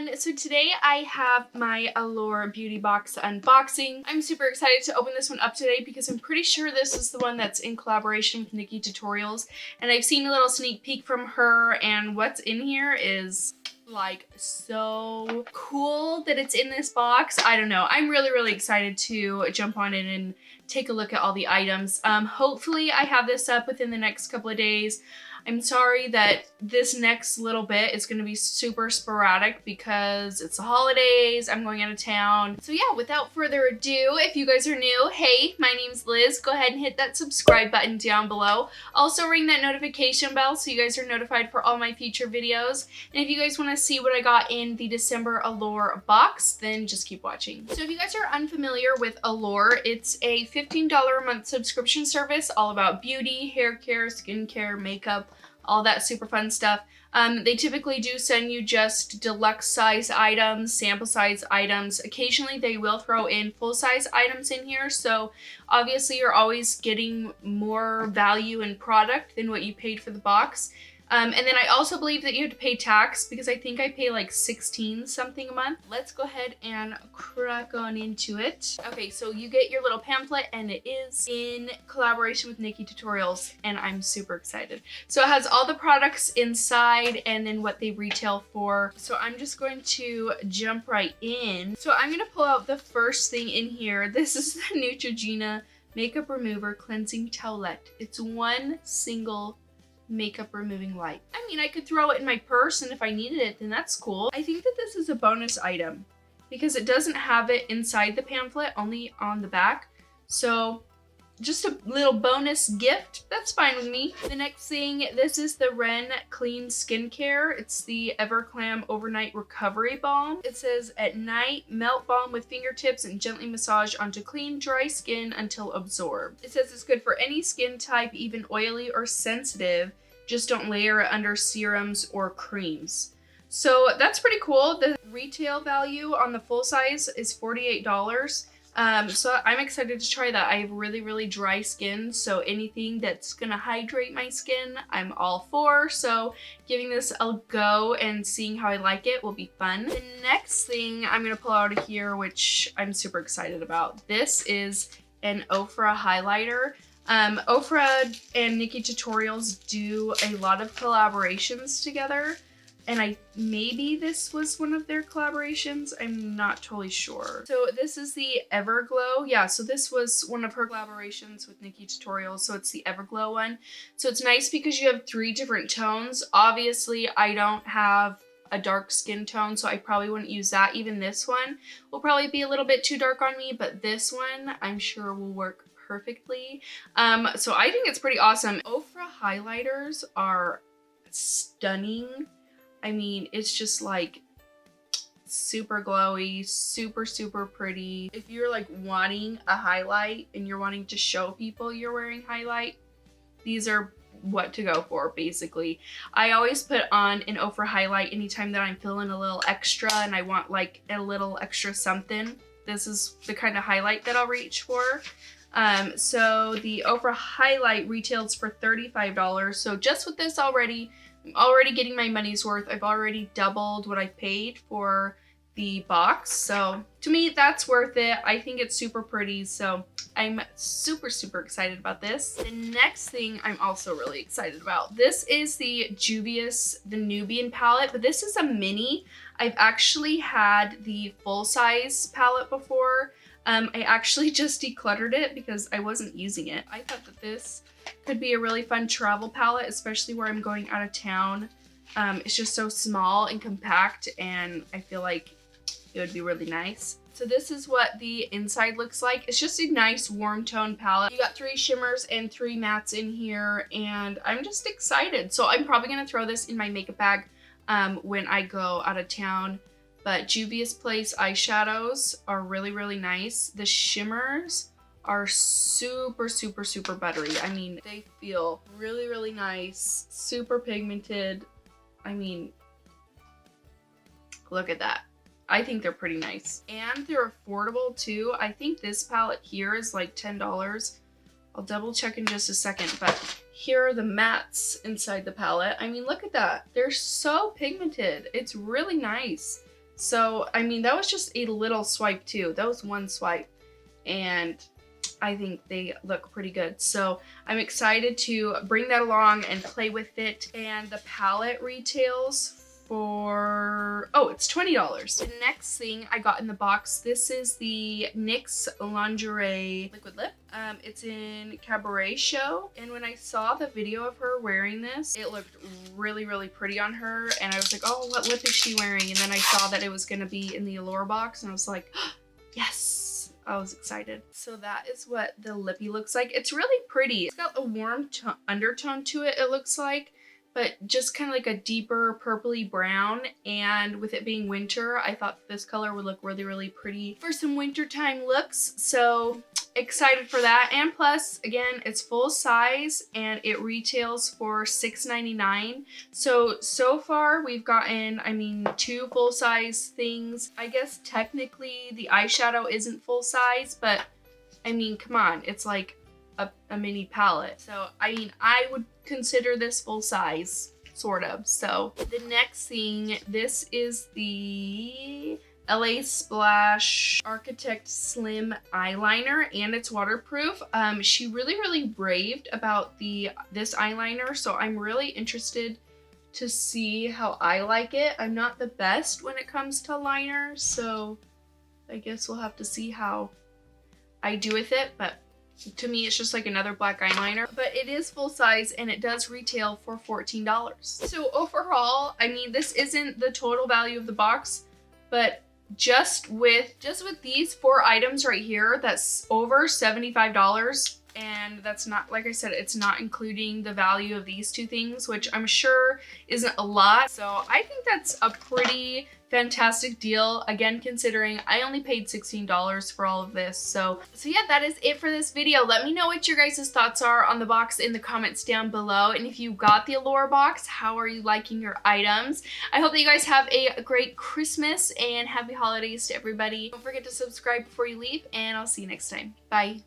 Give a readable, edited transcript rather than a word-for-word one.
everyone! So today I have my Allure Beauty Box unboxing. I'm super excited to open this one up today because I'm pretty sure this is the one that's in collaboration with NikkieTutorials, and I've seen a little sneak peek from her, and what's in here is like so cool that it's in this box. I don't know. I'm really excited to jump on in and take a look at all the items. Hopefully I have this up within the next couple of days. I'm sorry that this next little bit is going to be super sporadic because it's the holidays, I'm going out of town. So yeah, without further ado, if you guys are new, hey, my name's Liz. Go ahead and hit that subscribe button down below. Also ring that notification bell so you guys are notified for all my future videos. And if you guys want to see what I got in the December Allure box, then just keep watching. So if you guys are unfamiliar with Allure, it's a $15 a month subscription service all about beauty, hair care, skincare, makeup, all that super fun stuff. They typically do send you just deluxe size items, sample size items. Occasionally they will throw in full size items in here, so obviously you're always getting more value in product than what you paid for the box. And then I also believe that you have to pay tax because I think I pay like 16 something a month. Let's go ahead and crack on into it. Okay, so you get your little pamphlet and it is in collaboration with NikkieTutorials and I'm super excited. So it has all the products inside and then what they retail for. So I'm just going to jump right in. So I'm gonna pull out the first thing in here. This is the Neutrogena Makeup Remover Cleansing Towelette. It's one single makeup removing wipe. I mean, I could throw it in my purse and if I needed it, then that's cool. I think that this is a bonus item because it doesn't have it inside the pamphlet, only on the back. So just a little bonus gift. That's fine with me. The next thing, this is the Ren Clean Skincare. It's the Evercalm Overnight Recovery Balm. It says, at night, melt balm with fingertips and gently massage onto clean, dry skin until absorbed. It says it's good for any skin type, even oily or sensitive. Just don't layer it under serums or creams. So that's pretty cool. The retail value on the full size is $48. So I'm excited to try that. I have really dry skin, so anything that's gonna hydrate my skin, I'm all for. So giving this a go and seeing how I like it will be fun. The next thing I'm gonna pull out of here, which I'm super excited about, this is an Ofra highlighter. Ofra and NikkieTutorials do a lot of collaborations together. And maybe this was one of their collaborations. I'm not totally sure. So this is the Everglow. Yeah, so this was one of her collaborations with NikkieTutorials. So it's the Everglow one. So it's nice because you have 3 different tones. Obviously, I don't have a dark skin tone, so I probably wouldn't use that. Even this one will probably be a little bit too dark on me, but this one I'm sure will work perfectly. So I think it's pretty awesome. Ofra highlighters are stunning. I mean, it's just like super glowy, super pretty. If you're like wanting a highlight and you're wanting to show people you're wearing highlight, these are what to go for, basically. I always put on an Ofra highlight anytime that I'm feeling a little extra and I want like a little extra something. This is the kind of highlight that I'll reach for. So the Ofra highlight retails for $35. So just with this already, I'm already getting my money's worth. I've already doubled what I paid for the box. So to me, that's worth it. I think it's super pretty. So I'm super excited about this. The next thing I'm also really excited about. This is the Juvia's, the Nubian palette, but this is a mini. I've actually had the full size palette before. I actually just decluttered it because I wasn't using it. I thought that this could be a really fun travel palette, especially where I'm going out of town. It's just so small and compact and I feel like it would be really nice. So this is what the inside looks like. It's just a nice warm tone palette. You got 3 shimmers and 3 mattes in here and I'm just excited. So I'm probably gonna throw this in my makeup bag when I go out of town. But Juvia's Place eyeshadows are really nice. The shimmers are super buttery. I mean, they feel really nice, super pigmented. I mean, look at that. I think they're pretty nice. And they're affordable too. I think this palette here is like $10. I'll double check in just a second, but here are the mattes inside the palette. I mean, look at that. They're so pigmented. It's really nice. So, I mean, that was just a little swipe too. That was one swipe. And I think they look pretty good. So I'm excited to bring that along and play with it. And the palette retails for, oh, it's $20. The next thing I got in the box, this is the NYX Lingerie liquid lip. It's in Cabaret show, and when I saw the video of her wearing this, it looked really, really pretty on her, and I was like, oh, what lip is she wearing? And then I saw that it was gonna be in the Allure box, and I was like, oh, yes! I was excited. So that is what the lippy looks like. It's really pretty. It's got a warm undertone to it, it looks like, but just kind of like a deeper purpley brown, and with it being winter, I thought this color would look really, really pretty for some wintertime looks. So excited for that. And plus, again, it's full size and it retails for $6.99. So far we've gotten, I mean, 2 full size things. I guess technically the eyeshadow isn't full size, but I mean, come on, it's like a mini palette. So, I mean, I would consider this full size, sort of. So, the next thing, this is the LA Splash Art-Ki-Tekt Slim Eyeliner, and it's waterproof. She really, really raved about this eyeliner, so I'm really interested to see how I like it. I'm not the best when it comes to liner, so I guess we'll have to see how I do with it, but to me, it's just like another black eyeliner, but it is full size and it does retail for $14. So overall, I mean, this isn't the total value of the box, but just with these 4 items right here, that's over $75. And that's not, like I said, it's not including the value of these 2 things, which I'm sure isn't a lot. So I think that's a pretty fantastic deal. Again, considering I only paid $16 for all of this. So yeah, that is it for this video. Let me know what your guys' thoughts are on the box in the comments down below. And if you got the Allure box, how are you liking your items? I hope that you guys have a great Christmas and happy holidays to everybody. Don't forget to subscribe before you leave, and I'll see you next time. Bye.